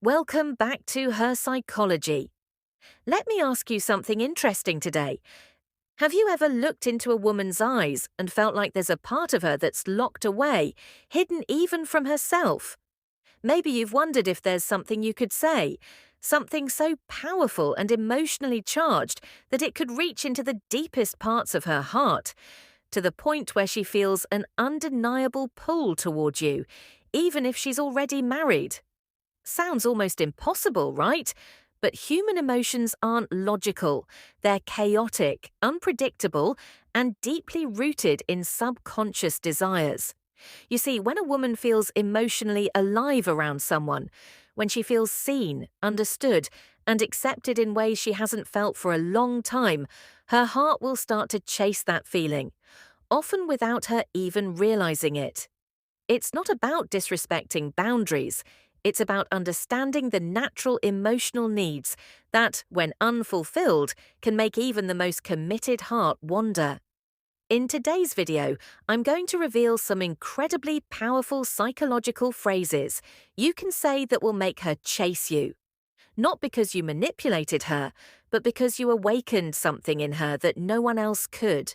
Welcome back to Her Psychology. Let me ask you something interesting today. Have you ever looked into a woman's eyes and felt like there's a part of her that's locked away, hidden even from herself? Maybe you've wondered if there's something you could say, something so powerful and emotionally charged that it could reach into the deepest parts of her heart, to the point where she feels an undeniable pull toward you, even if she's already married. Sounds almost impossible, right? But human emotions aren't logical. They're chaotic, unpredictable, and deeply rooted in subconscious desires. You see, when a woman feels emotionally alive around someone, when she feels seen, understood, and accepted in ways she hasn't felt for a long time, her heart will start to chase that feeling, often without her even realizing it. It's not about disrespecting boundaries. It's about understanding the natural emotional needs that, when unfulfilled, can make even the most committed heart wander. In today's video, I'm going to reveal some incredibly powerful psychological phrases you can say that will make her chase you. Not because you manipulated her, but because you awakened something in her that no one else could.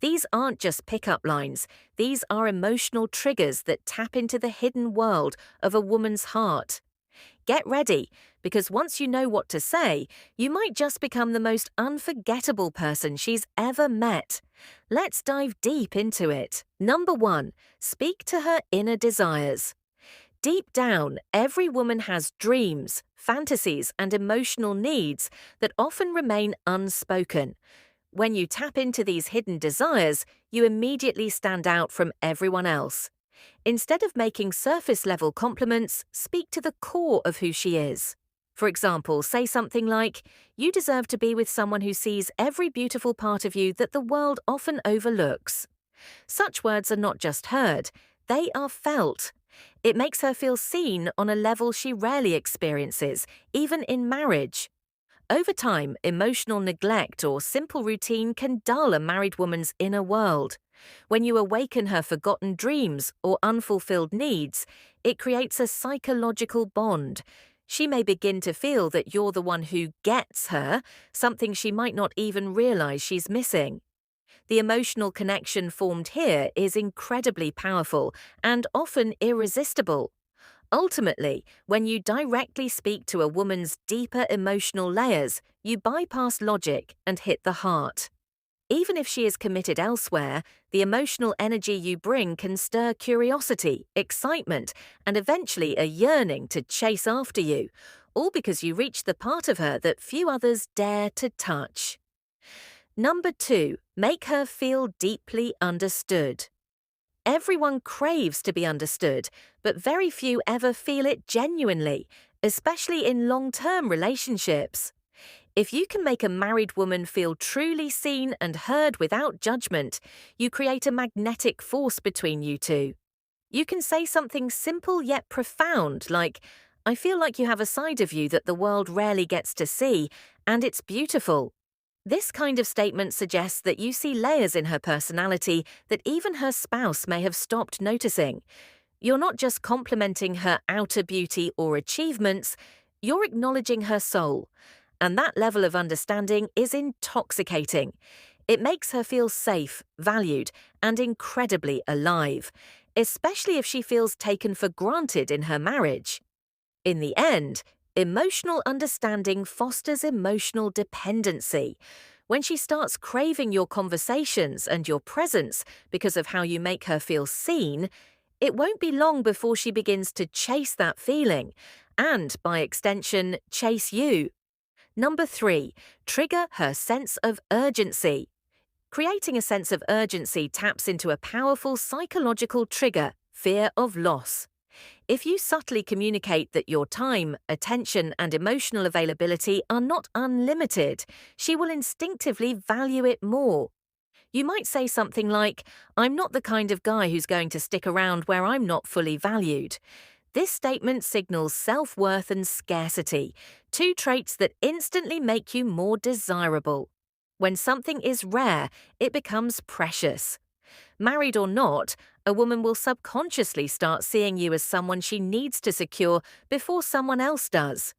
These aren't just pickup lines, these are emotional triggers that tap into the hidden world of a woman's heart. Get ready, because once you know what to say, you might just become the most unforgettable person she's ever met. Let's dive deep into it. Number 1, speak to her inner desires. Deep down, every woman has dreams, fantasies, and emotional needs that often remain unspoken. When you tap into these hidden desires, you immediately stand out from everyone else. Instead of making surface-level compliments, speak to the core of who she is. For example, say something like, "You deserve to be with someone who sees every beautiful part of you that the world often overlooks." Such words are not just heard, they are felt. It makes her feel seen on a level she rarely experiences, even in marriage. Over time, emotional neglect or simple routine can dull a married woman's inner world. When you awaken her forgotten dreams or unfulfilled needs, it creates a psychological bond. She may begin to feel that you're the one who gets her, something she might not even realize she's missing. The emotional connection formed here is incredibly powerful and often irresistible. Ultimately, when you directly speak to a woman's deeper emotional layers, you bypass logic and hit the heart. Even if she is committed elsewhere, the emotional energy you bring can stir curiosity, excitement, and eventually a yearning to chase after you, all because you reach the part of her that few others dare to touch. Number 2, make her feel deeply understood. Everyone craves to be understood, but very few ever feel it genuinely, especially in long-term relationships. If you can make a married woman feel truly seen and heard without judgment, you create a magnetic force between you two. You can say something simple yet profound, like, "I feel like you have a side of you that the world rarely gets to see, and it's beautiful." This kind of statement suggests that you see layers in her personality that even her spouse may have stopped noticing. You're not just complimenting her outer beauty or achievements, you're acknowledging her soul. And that level of understanding is intoxicating. It makes her feel safe, valued, and incredibly alive, especially if she feels taken for granted in her marriage. In the end, emotional understanding fosters emotional dependency. When she starts craving your conversations and your presence because of how you make her feel seen, it won't be long before she begins to chase that feeling and, by extension, chase you. Number 3, trigger her sense of urgency. Creating a sense of urgency taps into a powerful psychological trigger, fear of loss. If you subtly communicate that your time, attention, and emotional availability are not unlimited, she will instinctively value it more. You might say something like, "I'm not the kind of guy who's going to stick around where I'm not fully valued." This statement signals self-worth and scarcity, two traits that instantly make you more desirable. When something is rare, it becomes precious. Married or not, a woman will subconsciously start seeing you as someone she needs to secure before someone else does.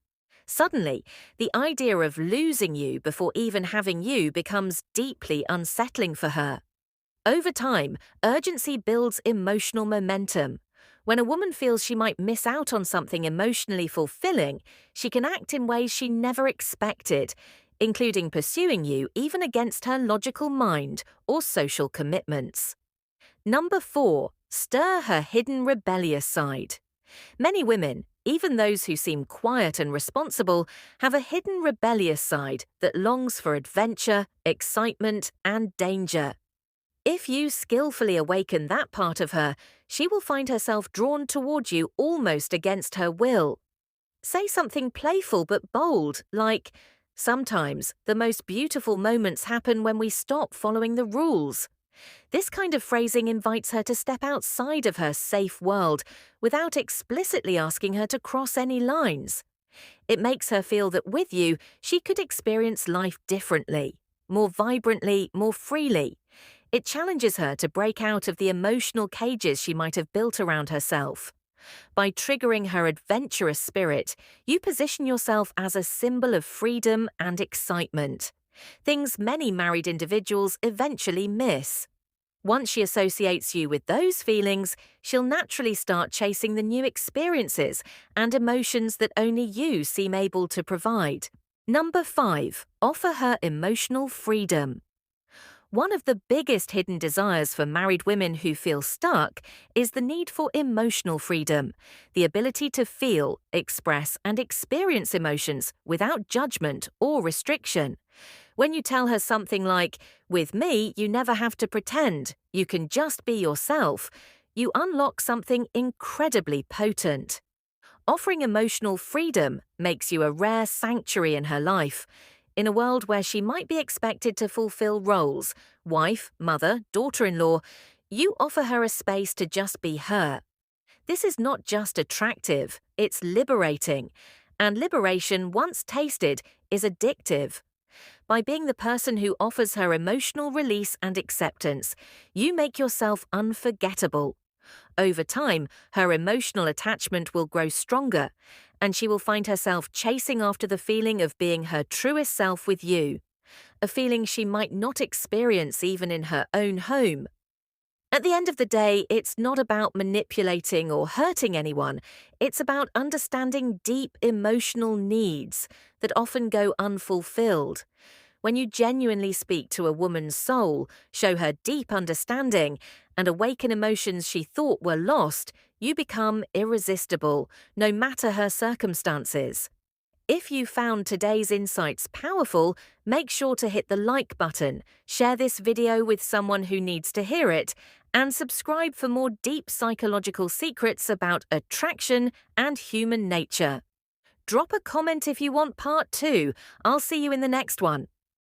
Suddenly, the idea of losing you before even having you becomes deeply unsettling for her. Over time, urgency builds emotional momentum. When a woman feels she might miss out on something emotionally fulfilling, she can act in ways she never expected, including pursuing you even against her logical mind or social commitments. Number 4. Stir her hidden rebellious side. Many women, even those who seem quiet and responsible, have a hidden rebellious side that longs for adventure, excitement, and danger. If you skillfully awaken that part of her, she will find herself drawn toward you almost against her will. Say something playful but bold, like, "Sometimes the most beautiful moments happen when we stop following the rules." This kind of phrasing invites her to step outside of her safe world without explicitly asking her to cross any lines. It makes her feel that with you, she could experience life differently, more vibrantly, more freely. It challenges her to break out of the emotional cages she might have built around herself. By triggering her adventurous spirit, you position yourself as a symbol of freedom and excitement, things many married individuals eventually miss. Once she associates you with those feelings, she'll naturally start chasing the new experiences and emotions that only you seem able to provide. Number 5. Offer her emotional freedom. One of the biggest hidden desires for married women who feel stuck is the need for emotional freedom, the ability to feel, express, and experience emotions without judgment or restriction. When you tell her something like, "With me, you never have to pretend, you can just be yourself," you unlock something incredibly potent. Offering emotional freedom makes you a rare sanctuary in her life. In a world where she might be expected to fulfill roles, wife, mother, daughter-in-law, you offer her a space to just be her. This is not just attractive, it's liberating. And liberation, once tasted, is addictive. By being the person who offers her emotional release and acceptance, you make yourself unforgettable. Over time, her emotional attachment will grow stronger, and she will find herself chasing after the feeling of being her truest self with you, a feeling she might not experience even in her own home. At the end of the day, it's not about manipulating or hurting anyone. It's about understanding deep emotional needs that often go unfulfilled. When you genuinely speak to a woman's soul, show her deep understanding, and awaken emotions she thought were lost, you become irresistible, no matter her circumstances. If you found today's insights powerful, make sure to hit the like button, share this video with someone who needs to hear it, and subscribe for more deep psychological secrets about attraction and human nature. Drop a comment if you want part 2. I'll see you in the next one.